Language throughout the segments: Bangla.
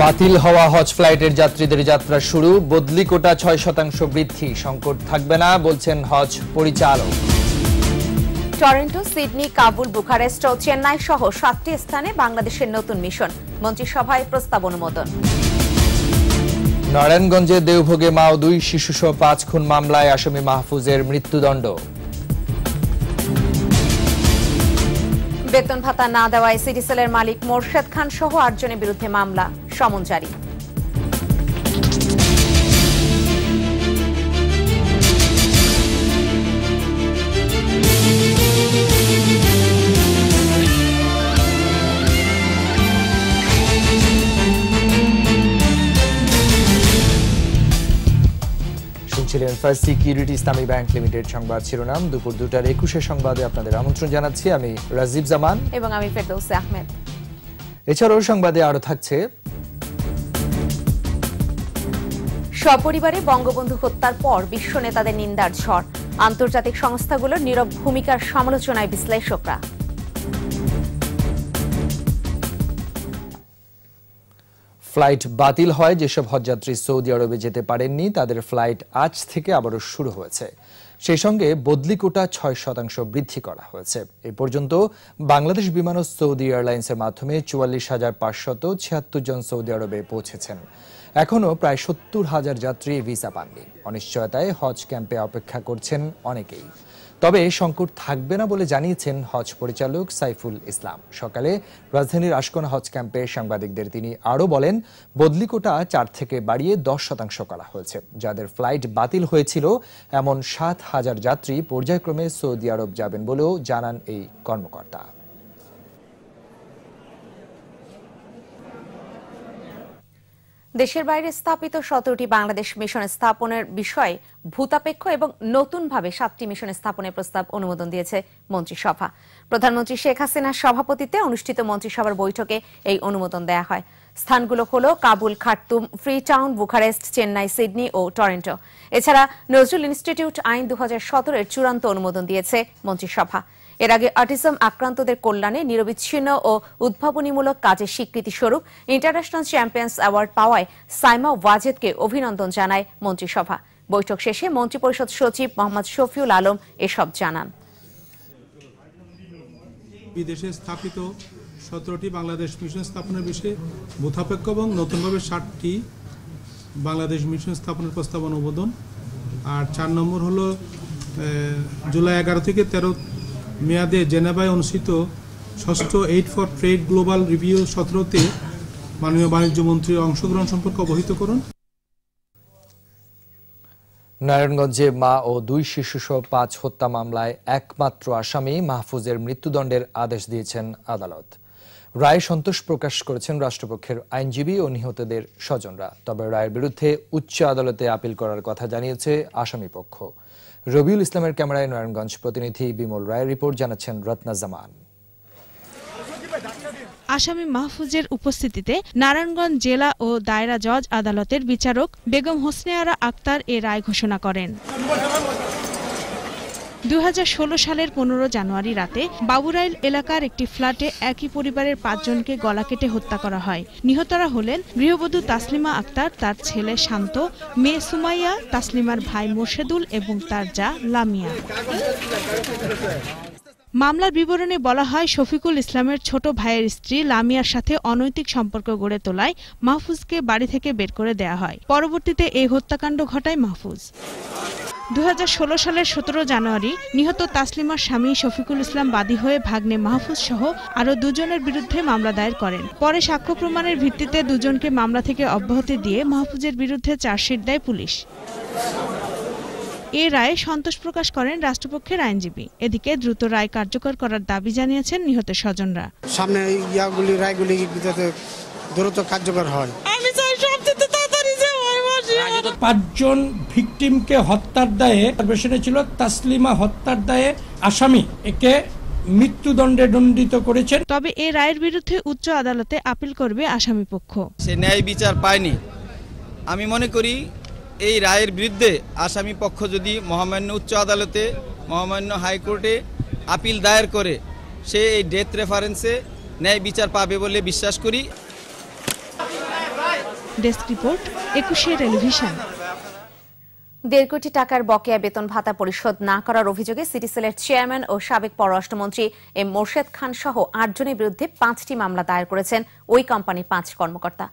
বাতিল হওয়া হজ ফ্লাইটের যাত্রীদের যাত্রা শুরু, বদলি কোটা 6% বৃদ্ধি, সংকট থাকবে না বলছেন হজ পরিচালক। টরন্টো, সিডনি, কাবুল, বুখারেস্ট ও চেন্নাই সহ 7টি স্থানে বাংলাদেশের নতুন মিশন, মন্ত্রিসভায় প্রস্তাব অনুমোদন। নারায়ণগঞ্জে দেওভোগে মা ও 2 শিশুসহ 5 খুন মামলায় আসামি মাহফুজের মৃত্যুদণ্ড। বেতন ভাতা না দেওয়ায় সিটি সেলের মালিক মোরশেদ খান সহ 8 জনের বিরুদ্ধে মামলা, সমন জারি। ফার্স্ট সিকিউরিটি ইসলামী ব্যাংক লিমিটেড সংবাদ শিরোনাম। দুপুর 2টার 21 সংবাদে আপনাদের আমন্ত্রণ জানাচ্ছি। আমি রাজীব জামান এবং আমি ফেরদৌসী আহমেদ। এছাড়াও সংবাদে আরো থাকছে, সপরিবারে বঙ্গবন্ধু হত্যার পর বিশ্ব নেতাদের নিন্দার ঝড়, আন্তর্জাতিক সংস্থাগুলোর নীরব ভূমিকার সমালোচনায় বিশ্লেষকরা। ফ্লাইট বাতিল হয়, যেসব হজযাত্রী সৌদি আরবে যেতে পারেননি তাদের ফ্লাইট আজ থেকে আবারও শুরু হয়েছে। সেই সঙ্গে বদলি কোটা 6% বৃদ্ধি করা হয়েছে। এই পর্যন্ত বাংলাদেশ বিমান ও সৌদি এয়ারলাইন্সের মাধ্যমে 44,576 জন সৌদি আরবে পৌঁছেছেন। এখনও প্রায় 70,000 যাত্রী ভিসা পাননি। অনিশ্চয়তায় হজ ক্যাম্পে অপেক্ষা করছেন অনেকেই। তবে সংকট থাকবে না বলে জানিয়েছেন হজ পরিচালক সাইফুল ইসলাম। সকালে রাজধানীর আশকোনা হজ ক্যাম্পে সাংবাদিকদের তিনি আরও বলেন, বদলি কোটা 4 থেকে বাড়িয়ে 10% করা হয়েছে। যাদের ফ্লাইট বাতিল হয়েছিল এমন 7,000 যাত্রী পর্যায়ক্রমে সৌদি আরব যাবেন বলেও জানান এই কর্মকর্তা। দেশের বাইরে স্থাপিত 17টি বাংলাদেশ মিশন স্থাপনের বিষয়ে ভূতাপেক্ষ এবং নতুনভাবে 7টি মিশন স্থাপনের প্রস্তাব অনুমোদন দিয়েছে মন্ত্রিসভা। প্রধানমন্ত্রী শেখ হাসিনার সভাপতিত্বে অনুষ্ঠিত মন্ত্রিসভার বৈঠকে এই অনুমোদন দেয়া হয়। স্থানগুলো হল Kabul, Khartoum, Freetown, Bucharest, Chennai, Sydney ও টরন্টো। এছাড়া নজরুল ইনস্টিটিউট আইন 2017 এর চূড়ান্ত অনুমোদন দিয়েছে মন্ত্রিসভা। এর আগে অটিজম আক্রান্তদের কল্যাণে নিরবিচ্ছিন্ন ও উদ্ভাবনীমূলক কাজের স্বীকৃতি স্বরূপ ইন্টারন্যাশনাল চ্যাম্পিয়ন্স অ্যাওয়ার্ড পাওয়ায় সাইমা ওয়াজেদকে অভিনন্দন জানায় মন্ত্রিসভা। বৈঠক শেষে মন্ত্রিপরিষদ সচিব মোহাম্মদ শফিউল আলম এসব জানান। বিদেশে স্থাপিত 17টি বাংলাদেশ মিশন স্থাপনের বিষয়ে ভূতাপেক্ষ এবং নতুনভাবে 7টি বাংলাদেশ মিশন স্থাপনের প্রস্তাব অনুমোদন। আর 4 নম্বর হলো জুলাই 11 থেকে 13 মেয়াদে জেনেভায় অনুষ্ঠিত 6ষ্ঠ Aid for Trade Global Review 17তে মাননীয় বাণিজ্য মন্ত্রীর অংশগ্রহণ সম্পর্কে অবহিতকরণ। নারায়ণগঞ্জে মা ও 2 শিশুসহ 5 হত্যা মামলায় একমাত্র আসামি মাহফুজের মৃত্যুদণ্ডের আদেশ দিয়েছেন আদালত। রায়ে সন্তোষ প্রকাশ করেছেন রাষ্ট্রপক্ষের আইনজীবী ও নিহতদের স্বজনরা। তবে রায়ের বিরুদ্ধে উচ্চ আদালতে আপিল করার কথা জানিয়েছে আসামি পক্ষ। রবিউল ইসলামের ক্যামেরায় নারায়ণগঞ্জ প্রতিনিধি বিমল রায়ের রিপোর্ট, জানাচ্ছেন রত্না জামান। আসামি মাহফুজের উপস্থিতিতে নারায়ণগঞ্জ জেলা ও দায়রা জজ আদালতের বিচারক বেগম হোসনে আরা আক্তার এ রায় ঘোষণা করেন। 2016 সালের 15 জানুয়ারি রাতে বাবুরাইল এলাকার একটি ফ্ল্যাটে একই পরিবারের 5 জনকে গলা কেটে হত্যা করা হয়। নিহতরা হলেন গৃহবধূ তাসলিমা আক্তার, তার ছেলে শান্ত, মেয়ে সুমাইয়া, তাসলিমার ভাই মোর্শেদুল এবং তার জা লামিয়া। মামলার বিবরণে বলা হয়, শফিকুল ইসলামের ছোট ভাইয়ের স্ত্রী লামিয়ার সাথে অনৈতিক সম্পর্ক গড়ে তোলায় মাহফুজকে বাড়ি থেকে বের করে দেয়া হয়। পরবর্তীতে এই হত্যাকাণ্ড ঘটায় মাহফুজ। 2016 সালের 17 জানুয়ারি নিহত তাসলিমার স্বামী শফিকুল ইসলাম বাদী হয়ে ভাগ্নে মাহফুজ সহ আরও 2 জনের বিরুদ্ধে মামলা দায়ের করেন। পরে সাক্ষ্য প্রমাণের ভিত্তিতে 2 জনকে মামলা থেকে অব্যাহতি দিয়ে মাহফুজের বিরুদ্ধে চার্জশিট দেয় পুলিশ। এ রায়ে সন্তোষ প্রকাশ করেন রাষ্ট্রপক্ষের আইনজীবী। এদিকে দ্রুত রায় কার্যকর করার দাবি জানিয়েছেন নিহতের স্বজনরা। সামনে রায়গুলি দ্রুত কার্যকর হয়। 5 জন ভিকটিমকে হত্যার দায়ে ছিল তাসলিমা হত্যার দায়ে আসামি, একে মৃত্যুদণ্ডে দণ্ডিত করেছেন। তবে এই রায়ের বিরুদ্ধে উচ্চ আদালতে আপিল করবে আসামি পক্ষ। সে ন্যায় বিচার পায়নি। আমি মনে করি এই রায়ের বিরুদ্ধে আসামি পক্ষ যদি মহামান্য উচ্চ আদালতে, মহামান্য হাইকোর্টে আপিল দায়ের করে, সে এই ডেথ রেফারেন্সে ন্যায় বিচার পাবে বলে বিশ্বাস করি। Desk report, 21 television. 1.5 কোটি টাকার বকেয়া বেতন ভাতা পরিশোধ না করার অভিযোগে সিটি সেলের চেয়ারম্যান ও সাবেক পররাষ্ট্রমন্ত্রী এম মোর্শেদ খান সহ 8 জনের বিরুদ্ধে 5টি মামলা দায়ের করেছেন ওই কোম্পানির 5 কর্মকর্তা।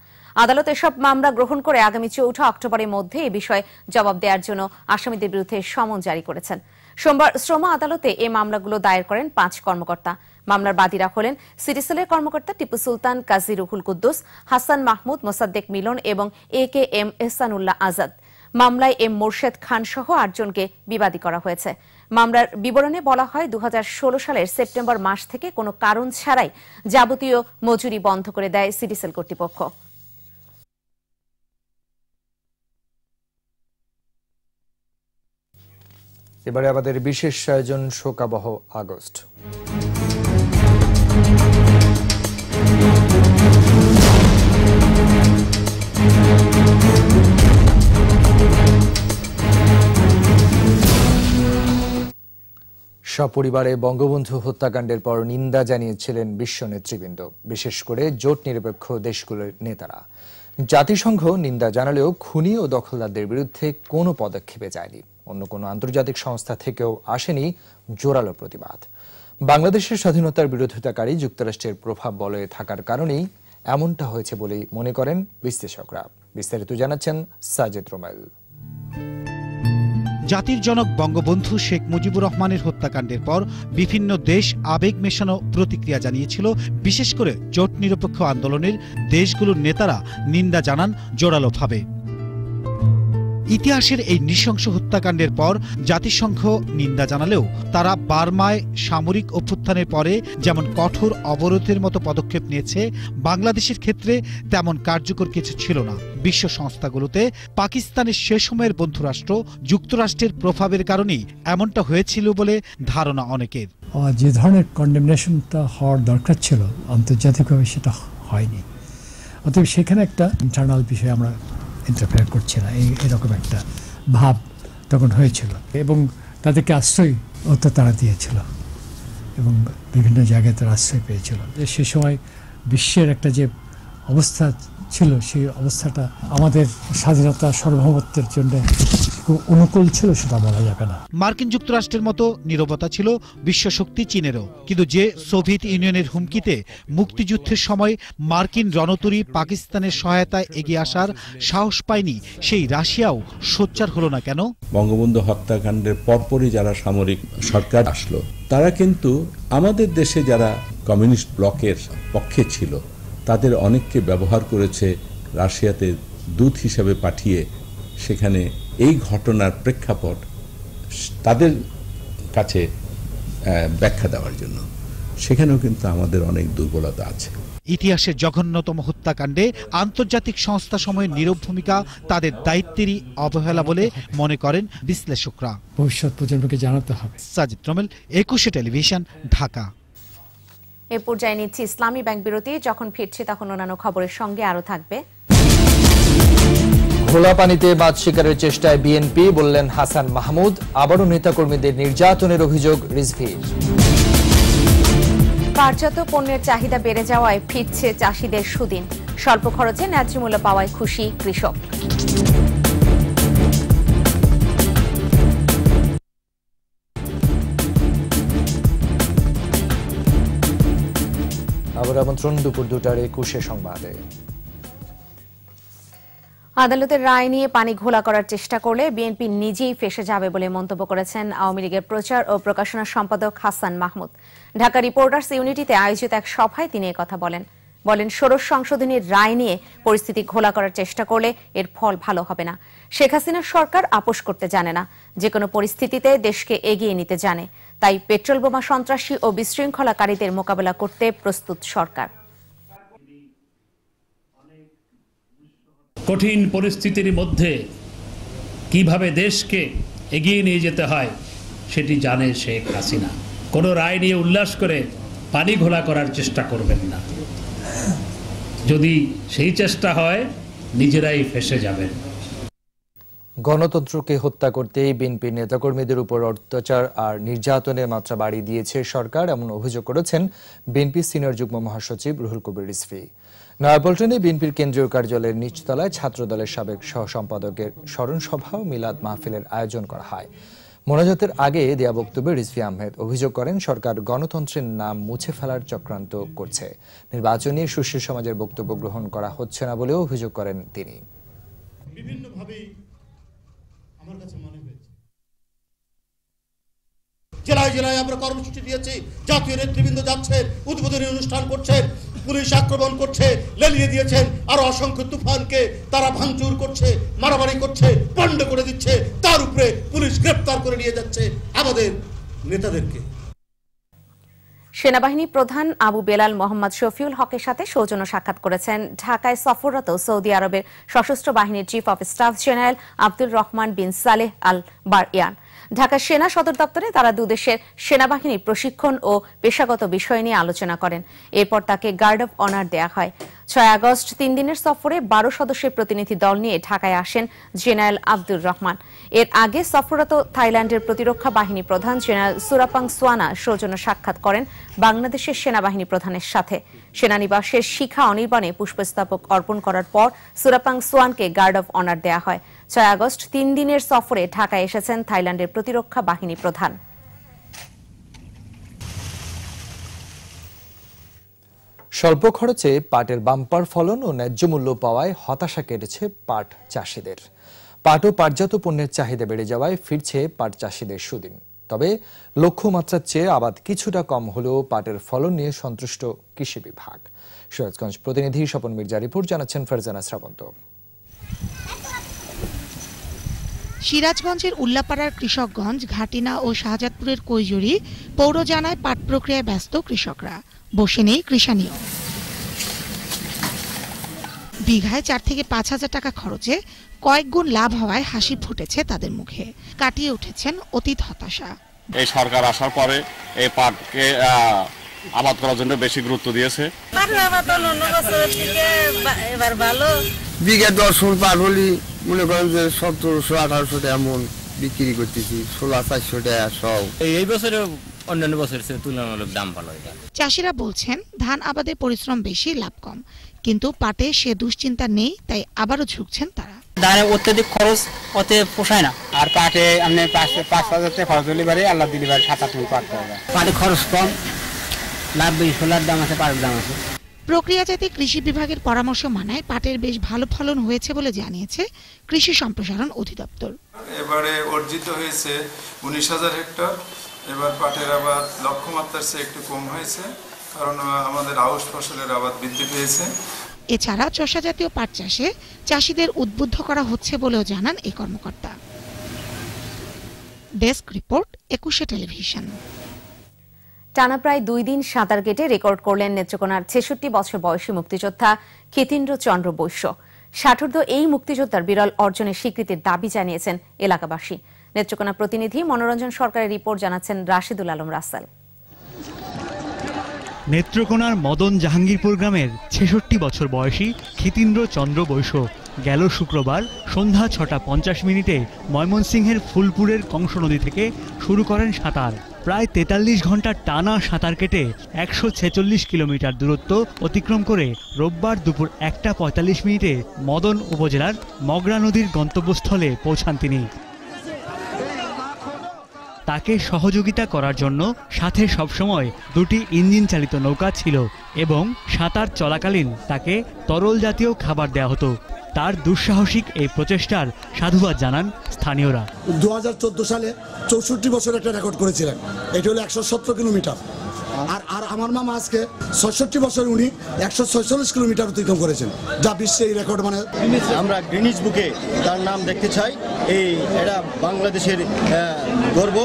আদালত এসব মামলা গ্রহণ করে আগামী 4 অক্টোবরের মধ্যে এ বিষয়ে জবাব দেওয়ার জন্য আসামিদের বিরুদ্ধে সমন জারি করেছেন। সোমবার শ্রম আদালতে এই মামলাগুলো দায়ের করেন 5 কর্মকর্তা। মামলার বাদীরা হলেন সিটি সেলের কর্মকর্তা টিপু সুলতান, কাজী রুহুল কুদ্দুস, হাসান মাহমুদ, মোসাদ্দেক মিলন এবং AKM এহসানুল্লাহ আজাদ। মামলায় এম মোর্শেদ খান সহ 8 জনকে বিবাদী করা হয়েছে। মামলার বিবরণে বলা হয় 2016 সালের সেপ্টেম্বর মাস থেকে কোনো কারণ ছাড়াই যাবতীয় মজুরি বন্ধ করে দেয় সিটি সেল কর্তৃপক্ষ। এবারে আমাদের বিশেষ আয়োজন শোকাবহ আগস্ট। সপরিবারে বঙ্গবন্ধু হত্যাকাণ্ডের পর নিন্দা জানিয়েছিলেন বিশ্ব নেতৃবৃন্দ, বিশেষ করে জোট নিরপেক্ষ দেশগুলোর নেতারা। জাতিসংঘ নিন্দা জানালেও খুনি ও দখলদারদের বিরুদ্ধে কোনো পদক্ষেপে যায়নি। অন্য কোনো আন্তর্জাতিক সংস্থা থেকেও আসেনি জোরালো প্রতিবাদ। বাংলাদেশের স্বাধীনতার বিরোধিতাকারী যুক্তরাষ্ট্রের প্রভাব বলয়ে থাকার কারণেই এমনটা হয়েছে বলেই মনে করেন বিশ্লেষকরা। বিস্তারিত জানাচ্ছেন সাজেদ রোমাইল। জাতির জনক বঙ্গবন্ধু শেখ মুজিবুর রহমানের হত্যাকাণ্ডের পর বিভিন্ন দেশ আবেগ মেশানো প্রতিক্রিয়া জানিয়েছিল। বিশেষ করে জোট নিরপেক্ষ আন্দোলনের দেশগুলোর নেতারা নিন্দা জানান জোরালোভাবে। ইতিহাসের এই নৃশংস হত্যাকাণ্ডের পর জাতিসংঘ নিন্দা জানালেও তারা বার্মায় সামরিক অভ্যুত্থানের পরে যেমন কঠোর অবরোধের মতো পদক্ষেপ নিয়েছে, বাংলাদেশের ক্ষেত্রে তেমন কার্যকর কিছু ছিল না। বিশ্ব সংস্থাগুলোতে পাকিস্তানের সে সময়ের বন্ধুরাষ্ট্র যুক্তরাষ্ট্রের প্রভাবের কারণেই এমনটা হয়েছিল বলে ধারণা অনেকের। যে ধরনের কন্ডেমনেশনটা হওয়ার দরকার ছিল আন্তর্জাতিকভাবে সেটা হয়নি। অতএব সেখানে একটা ইন্টারনাল বিষয় আমরা ইন্টারফেয়ার করছে না, এরকম একটা ভাব তখন হয়েছিল এবং তাদেরকে আশ্রয় তারা দিয়েছিল এবং বিভিন্ন জায়গায় তারা আশ্রয় পেয়েছিল। সে সময় বিশ্বের একটা যে অবস্থা ছিল সেই অবস্থাটা আমাদের স্বাধীনতা সার্বভৌমত্বের জন্য অনুকূল ছিল সেটা বলা যাবে না। মার্কিন যুক্তরাষ্ট্রের মতো নীরবতা ছিল বিশ্বশক্তি চীনেরও, কিন্তু যে সোভিয়েত ইউনিয়নের হুমকিতে মুক্তিযুদ্ধের সময় মার্কিন রণতরী পাকিস্তানের সহায়তায় এগিয়ে আসার সাহস পায়নি, সেই রাশিয়াও সোচ্চার হলো না কেন? বঙ্গবন্ধু হত্যাকাণ্ডের পরপরই যারা সামরিক সরকার আসলো তারা কিন্তু আমাদের দেশে যারা কমিউনিস্ট ব্লকের পক্ষে ছিল তাদের অনেককে ব্যবহার করেছে রাশিয়াতে দূত হিসেবে পাঠিয়ে সেখানে এই ঘটনার প্রেক্ষাপট তাদের কাছে ব্যাখ্যা দেওয়ার জন্য। সেখানেও কিন্তু আমাদের অনেক দুর্বলতা আছে। ইতিহাসের জঘন্যতম হত্যাকাণ্ডে আন্তর্জাতিক সংস্থা সময়ের নীরব ভূমিকা তাদের দায়িত্বেরই অবহেলা বলে মনে করেন বিশ্লেষকরা। ভবিষ্যৎ প্রজন্মকে জানাতে হবে। সাজিদ রোমেল, 21 টেলিভিশন, ঢাকা। এ পর্যায়ে নিচ্ছি ইসলামী ব্যাংক বিরতি। যখন ফিরছি তখন অন্যান্য খবরের সঙ্গে আরো থাকবে। খোলা পানিতে মাছ শিকারের চেষ্টায় বিএনপি, বললেন হাসান মাহমুদ। আবারও নেতাকর্মীদের নির্যাতনের অভিযোগ রিজভীর। পাটজাত পণ্যের চাহিদা বেড়ে যাওয়ায় ফিরছে চাষিদের সুদিন। স্বল্প খরচে ন্যায্য মূল্য পাওয়ায় খুশি কৃষক। আবার আমন্ত্রণ দুপুর 2টার 21 সংবাদে। আদালতের রায় নিয়ে পানি ঘোলা করার চেষ্টা করলে বিএনপি নিজেই ফেঁসে যাবে বলে মন্তব্য করেছেন আওয়ামী লীগের প্রচার ও প্রকাশনা সম্পাদক হাসান মাহমুদ। ঢাকা রিপোর্টার্স ইউনিটিতে আয়োজিত এক সভায় তিনি একথা বলেন। ষোড়শ সংশোধনীর রায় নিয়ে পরিস্থিতি ঘোলা করার চেষ্টা করলে এর ফল ভালো হবে না। শেখ হাসিনার সরকার আপোষ করতে জানে না, যে কোনো পরিস্থিতিতে দেশকে এগিয়ে নিতে জানে। তাই পেট্রোল বোমা সন্ত্রাসী ও বিশৃঙ্খলাকারীদের মোকাবেলা করতে প্রস্তুত সরকার। কঠিন পরিস্থিতির মধ্যে কিভাবে দেশকে এগিয়ে নিয়ে যেতে হয় সেটি জানে শেখ হাসিনা। কোনো রায় নিয়ে উল্লাস করে পানি ঘোলা করার চেষ্টা করবেন না। যদি সেই চেষ্টা হয় নিজেরাই ফেঁসে যাবেন। গণতন্ত্রকে হত্যা করতেই বিএনপির নেতাকর্মীদের উপর অত্যাচার আর নির্যাতনের মাত্রা বাড়িয়ে দিয়েছে সরকার, এমন অভিযোগ করেছেন বিএনপি সিনিয়র যুগ্ম মহাসচিব রুহুল কবির রিজভী। নয়াপল্টনে বিএনপির কেন্দ্রীয় কার্যালয়ের নিচতলায় ছাত্রদলের সাবেক সহ সম্পাদকের স্মরণ সভা ও মিলাদ মাহফিলের আয়োজন করা হয়। মোনাজাতের আগে দেয়া বক্তব্যে রিজভী আহমেদ অভিযোগ করেন সরকার গণতন্ত্রের নাম মুছে ফেলার চক্রান্ত করছে। নির্বাচনী সুশীল সমাজের বক্তব্য গ্রহণ করা হচ্ছে না বলেও অভিযোগ করেন তিনি। আমার কাছে মনে হয়েছে জেলায় জেলায় আমরা কর্মসূচি দিয়েছি, জাতীয় নেতৃবৃন্দ যাচ্ছে, উদ্বোধনী অনুষ্ঠান করছে, পুলিশ আক্রমণ করছে, লেলিয়ে দিয়েছেন, আরো অসংখ্য তুফানকে তারা ভাঙচুর করছে, মারামারি করছে, পণ্ড করে দিচ্ছে, তার উপরে পুলিশ গ্রেফতার করে নিয়ে যাচ্ছে আমাদের নেতাদেরকে। সেনাবাহিনী প্রধান আবু বেলাল মোহাম্মদ শফিউল হকের সাথে সৌজন্য সাক্ষাৎ করেছেন ঢাকায় সফররত সৌদি আরবের সশস্ত্র বাহিনীর chief of staff General Abdur Rahman bin Saleh Al Bunyan. Dhaka সেনা সদর দপ্তরে তারা দুদেশের সেনাবাহিনীর প্রশিক্ষণ ও পেশাগত বিষয় নিয়ে আলোচনা করেন। এরপর তাকে গার্ড অব অনার দেয়া হয়। 6 আগস্ট 3 দিনের সফরে 12 সদস্যের প্রতিনিধি দল নিয়ে ঢাকায় আসেন জেনারেল আব্দুর রহমান। এর আগে সফররত থাইল্যান্ডের প্রতিরক্ষা বাহিনী প্রধান জেনারেল সুরাপাং সোয়ানা সৌজন্য সাক্ষাৎ করেন বাংলাদেশের সেনাবাহিনী প্রধানের সাথে। সেনানিবাসের শিখা অনির্বাণে পুষ্পস্তবক অর্পণ করার পর সুরাপাং সোয়ানকে গার্ড অব অনার দেয়া হয়। 6 আগস্ট 3 দিনের সফরে ঢাকায় এসেছেন থাইল্যান্ডের প্রতিরক্ষা বাহিনী প্রধান। স্বল্প খরচে পাটের বাম্পার ফলন ও ন্যায্য মূল্য পাওয়ায় হতাশা কেটেছে পাট চাষিদের। পাট ও পাটজাত পণ্যের চাহিদা বেড়ে যাওয়ায় ফিরছে পাট চাষিদের সুদিন। তবে লক্ষ্যমাত্রার চেয়ে আবাদ কিছুটা কম হলেও পাটের ফলন নিয়ে সন্তুষ্ট কৃষি বিভাগ। সিরাজগঞ্জ প্রতিনিধি স্বপন মির্জা রিপোর্ট, জানাচ্ছেন ফারজানা শ্রাবন্ত। সিরাজগঞ্জের উল্লাপাড়ার কৃষকগঞ্জ, ঘাটিনা ও শাহজাদপুরের কৈজুরি পৌরজানায় পাট প্রক্রিয়ায় ব্যস্ত কৃষকরা। বসে নেই কৃষানীয়। বিঘায় 4 থেকে 5 হাজার টাকা খরচে কয়েক গুণ লাভ হওয়ায় হাসি ফুটেছে তাদের মুখে। কাটিয়ে উঠেছেন অতীত হতাশা। এই সরকার আসার পরে এই পাটকে আবাদ করার জন্য বেশি গুরুত্ব দিয়েছে। এবার ভালো বিঘা 10 মণ পাট হলি মনে করেন যে 1700-1800 টাকা মন বিক্রি করতেছি, 1600-400 টাকা সব। এই বছরে অন্যান্য বছরের চেয়ে তুলনামূলক দাম ভালো। চাষিরা বলছেন ধান আবাদে পরিশ্রম বেশি, লাভ কম, কিন্তু পাটে সে দুশ্চিন্তা নেই, তাই আবারও ঝুঁকছেন তারা। ধানে অত্যাধিক খরচ ওতে পোষায় না, আর পাটে আপনি 5,000 টাকা খরচ হলে পারে আল্লাহ দিলে পারে 7-8 মণ পাট পাওয়া যায়। পাটে খরচ কম, লাভ বেশি, সোলার দাম আছে, পাটের দাম আছে। প্রক্রিয়াজাতে কৃষি বিভাগের পরামর্শ মানায় পাটের বেশ ভালো ফলন হয়েছে বলে জানিয়েছে কৃষি সম্প্রসারণ অধিদপ্তর। এবারে অর্জিত হয়েছে 19,000 হেক্টর। এবার পাটের আবাদ লক্ষ্যমাত্রার চেয়ে একটু কম হয়েছে, কারণ আমাদের আউশ ফসলের আবাদ বৃদ্ধি পেয়েছে। এছাড়া চষা জাতীয় পাট চাষে চাষিদের উদ্বুদ্ধ করা হচ্ছে বলেও জানান এই কর্মকর্তা। Desk report, 21 television. টানা প্রায় 2 দিন সাঁতার কেটে রেকর্ড করলেন নেত্রকোনার 66 বছর বয়সী মুক্তিযোদ্ধা ক্ষিতীন্দ্র চন্দ্র বৈশ্য। ষাটোর্ধ্ব এই মুক্তিযোদ্ধার বিরল অর্জনের স্বীকৃতির দাবি জানিয়েছেন এলাকাবাসী। নেত্রকোনা প্রতিনিধি মনোরঞ্জন সরকারের রিপোর্ট, জানাচ্ছেন রাশিদুল আলম রাসেল। নেত্রকোনার মদন জাহাঙ্গীরপুর গ্রামের 66 বছর বয়সী ক্ষিতীন্দ্র চন্দ্র বৈশ্য গেল শুক্রবার সন্ধ্যা 6:50 ময়মনসিংহের ফুলপুরের কংস নদী থেকে শুরু করেন সাঁতার। প্রায় 43 ঘন্টা টানা সাঁতার কেটে 146 কিলোমিটার দূরত্ব অতিক্রম করে রোববার দুপুর 1:45 মদন উপজেলার মগরা নদীর গন্তব্যস্থলে পৌঁছান তিনি। তাকে সহযোগিতা করার জন্য সাথে সবসময় 2টি ইঞ্জিন চালিত নৌকা ছিল এবং সাঁতার চলাকালীন তাকে তরল জাতীয় খাবার দেওয়া হতো। তার দুঃসাহসিক এই প্রচেষ্টার সাধুবাদ জানান স্থানীয়রা। 2014 সালে 64 বছর একটা রেকর্ড করেছিলেন, এটা হলো 117 কিলোমিটার। আর আমার মামা আজকে 66 বছর, উনি 146 কিলোমিটার অতিক্রম করেছেন, যা বিশ্বে এই রেকর্ড। মানে আমরা গ্রিনিজ বুকে তার নাম দেখতে চাই। এটা বাংলাদেশের গর্ব।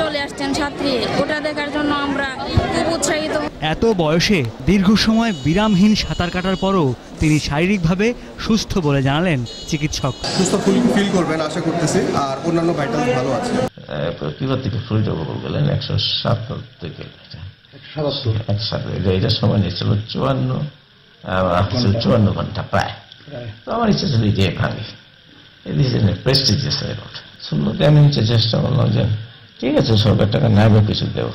চলে আসছেন ছাত্রী, ওটা দেখার জন্য আমরা খুব উৎসাহিত। এত বয়সে দীর্ঘ সময় বিরামহীন সাঁতার কাটার পরও তিনি শারীরিকভাবে সুস্থ বলে জানালেন চিকিৎসক। সুস্থ ফিল করবেন আশা করতেছি, আর অন্যান্য ভাইটালস ভালো আছে। কিবার থেকে ফ্লুইড ওভারঅল গেলেন 107 থেকে 107। এটা সময় নিয়েছিল 54 ঘন্টা প্রায়। তো আমার ইচ্ছা ছিল যে ভাঙি, It is a prestigious record. So লোকে আমি চেষ্টা করলাম যে ঠিক আছে সরকার টাকা নেবে কিছু দেব,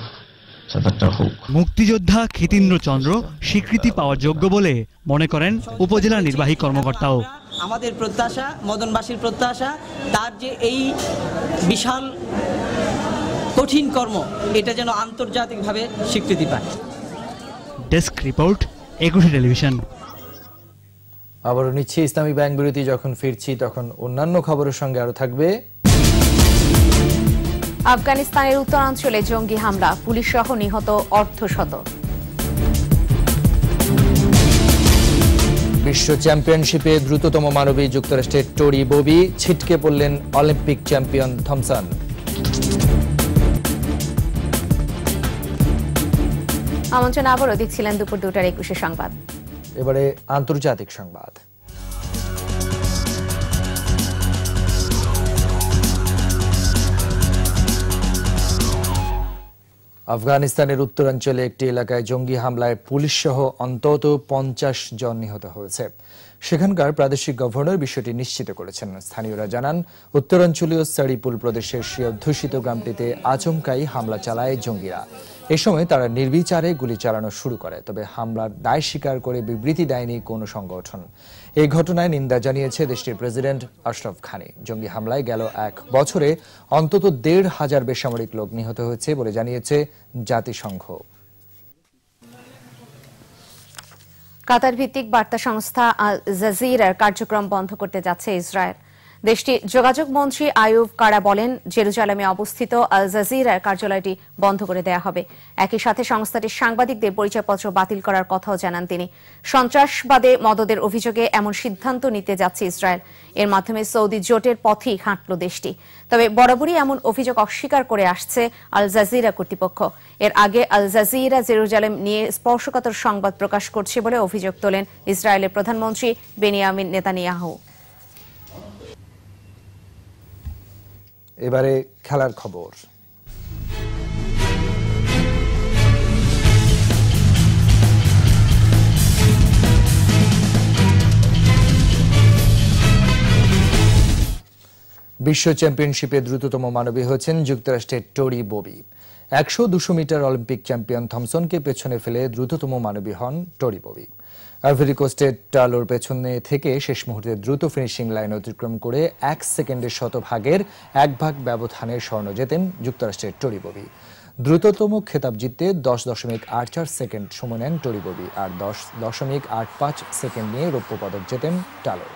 সেটা হোক। মুক্তিযোদ্ধা ক্ষিতীন্দ্র চন্দ্র স্বীকৃতি পাওয়ার যোগ্য বলে মনে করেন উপজেলা নির্বাহী কর্মকর্তাও। আমাদের প্রত্যাশা, মদনবাসীর প্রত্যাশা, তার যে এই বিশাল কঠিন কর্ম এটা যেন আন্তর্জাতিকভাবে স্বীকৃতি পায়। Desk report, 21 television. আবারও নিচ্ছি ইসলামী ব্যাংক বিরতি। যখন ফিরছি তখন অন্যান্য খবরের সঙ্গে আরো থাকবে। আফগানিস্তানের উত্তরাঞ্চলে জঙ্গি হামলা, পুলিশ সহ নিহত অর্ধশত। বিশ্ব চ্যাম্পিয়নশিপে দ্রুততম মানবী যুক্তরাষ্ট্রের টোরি ববি, ছিটকে পড়লেন অলিম্পিক চ্যাম্পিয়ন থমসন। আমন্ত্রণ আবারও দেখছিলেন দুপুর 2টার 21 সংবাদ। এবারে আন্তর্জাতিক সংবাদ। আফগানিস্তানের উত্তরাঞ্চলে একটি এলাকায় জঙ্গি হামলায় পুলিশ সহ অন্তত 50 জন নিহত হয়েছে। সেখানকার প্রাদেশিক গভর্নর বিষয়টি নিশ্চিত করেছেন। স্থানীয়রা জানান, উত্তরাঞ্চলীয় সারিপুল প্রদেশের শিয়া অধ্যুষিত গ্রামটিতে আচমকাই হামলা চালায় জঙ্গিরা। এ সময় তারা নির্বিচারে গুলি চালানো শুরু করে, তবে হামলার দায় স্বীকার করে বিবৃতি দেয়নি কোনো সংগঠন। এই ঘটনায় নিন্দা জানিয়েছে দেশটির প্রেসিডেন্ট আশরাফ ঘানি। জঙ্গি হামলায় গেল 1 বছরে অন্তত 1,500 বেসামরিক লোক নিহত হয়েছে বলে জানিয়েছে জাতিসংঘ। কাতার ভিত্তিক বার্তা সংস্থা আল জাজিরার কার্যক্রম বন্ধ করতে যাচ্ছে ইসরায়েল। দেশটির যোগাযোগ মন্ত্রী আয়ুব কারা বলেন, জেরুজালেমে অবস্থিত আল জাজিরার কার্যালয়টি বন্ধ করে দেওয়া হবে। একই সাথে সংস্থাটির সাংবাদিকদের পরিচয়পত্র বাতিল করার কথাও জানান তিনি। সন্ত্রাসবাদে মদদের অভিযোগে এমন সিদ্ধান্ত নিতে যাচ্ছে ইসরায়েল। এর মাধ্যমে সৌদি জোটের পথেই হাঁটল দেশটি। তবে বরাবরই এমন অভিযোগ অস্বীকার করে আসছে আল জাজিরা কর্তৃপক্ষ। এর আগে আল জাজিরা জেরুজালেম নিয়ে স্পর্শকাতর সংবাদ প্রকাশ করছে বলে অভিযোগ তোলেন ইসরায়েলের প্রধানমন্ত্রী বেনিয়ামিন নেতানিয়াহু। এবারে খেলার খবর। বিশ্ব চ্যাম্পিয়নশিপে দ্রুততম মানবী হয়েছেন যুক্তরাষ্ট্রের টোরি ববি। 100-200 মিটার অলিম্পিক চ্যাম্পিয়ন থমসনকে পেছনে ফেলে দ্রুততম মানবী হন টোরি ববি। আইভরি কোস্টের টালোর পেছনে থেকে শেষ মুহূর্তে দ্রুত ফিনিশিং লাইন অতিক্রম করে 1 সেকেন্ডের শতভাগের 1 ভাগ ব্যবধানে স্বর্ণ জেতেন যুক্তরাষ্ট্রের টোরি ববি। দ্রুততম খেতাব জিততে 10.84 সেকেন্ড সময় নেন টোরি ববি, আর 10.85 সেকেন্ড নিয়ে রৌপ্য পদক জেতেন টালোর।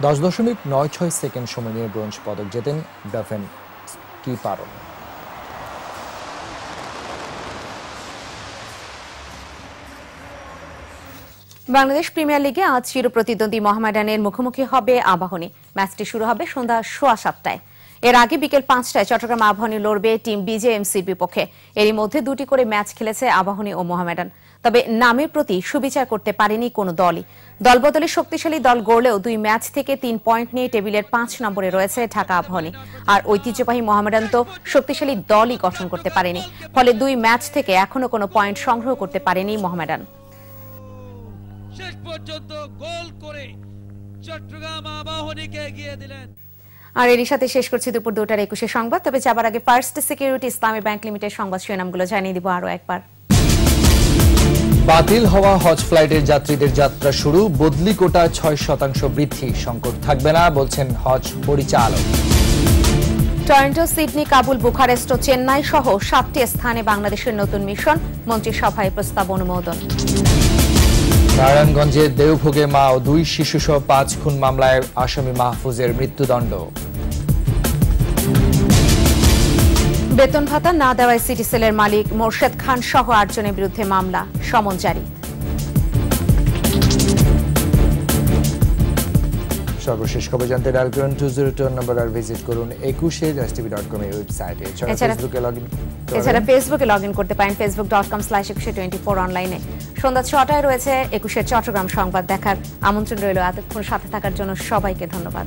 10.96 সেকেন্ড সময় নিয়ে ব্রোঞ্জ পদক জেতেন ডাফেন কিপারন। বাংলাদেশ প্রিমিয়ার লিগে আজ চিরপ্রতিদ্বন্দ্বী মোহামেডানের মুখোমুখি হবে আবাহনী। ম্যাচটি শুরু হবে সন্ধ্যা 7:15টায়। এর আগে বিকেল 5টায় চট্টগ্রাম আবাহনী লড়বে টিম বিজেএমসির বিপক্ষে। এরই মধ্যে 2টি করে ম্যাচ খেলেছে আবাহনী ও মোহামেডান। তবে নামের প্রতি সুবিচার করতে পারেনি কোনো দলই। দলবদলে শক্তিশালী দল গড়লেও 2 ম্যাচ থেকে 3 পয়েন্ট নিয়ে টেবিলের 5 নম্বরে রয়েছে ঢাকা আবাহনী। আর ঐতিহ্যবাহী মোহামেডান তো শক্তিশালী দলই গঠন করতে পারেনি, ফলে 2 ম্যাচ থেকে এখনো কোনো পয়েন্ট সংগ্রহ করতে পারেনি মোহামেডান। শেষ পর্যন্ত গোল করে চট্টগ্রাম আবাহনীকে এগিয়ে দিলেন। আর এর সাথে শেষ করছি দুপুর 2টার 21 সংবাদ। তবে যাবার আগে ফার্স্ট সিকিউরিটি ইসলামী ব্যাংক লিমিটেড সংবাদ শিরোনামগুলো জানিয়ে দিব আরো একবার। বাতিল হওয়া হজ ফ্লাইটের যাত্রীদের যাত্রা শুরু, বদলি কোটা 6% বৃদ্ধি, সংকট থাকবে না বলছেন হজ পরিচালক। টরন্টো, সিডনি, কাবুল, বুখারেস্ট ও চেন্নাই সহ 7টি স্থানে বাংলাদেশের নতুন মিশন, মন্ত্রিসভায় প্রস্তাব অনুমোদন। নারায়ণগঞ্জে দেওভোগে মা ও 2 শিশুসহ 5 খুন মামলায় আসামি মাহফুজের মৃত্যুদণ্ড। বেতন ভাতা না দেওয়ায় সিটি সেলের মালিক মোর্শেদ খান সহ 8 জনের বিরুদ্ধে মামলা, সমন জারি। সর্বশেষ খবর জানতে ডায়াল করুন 202 নম্বর আর ভিজিট করুন 21tv.com এর ওয়েবসাইটে। এছাড়া ফেসবুকে লগ ইন করতে পারেন facebook.com/2124 অনলাইনে। সন্ধ্যা 6টায় রয়েছে 21 চট্টগ্রাম সংবাদ দেখার আমন্ত্রণ রইল। এতক্ষণ সাথে থাকার জন্য সবাইকে ধন্যবাদ।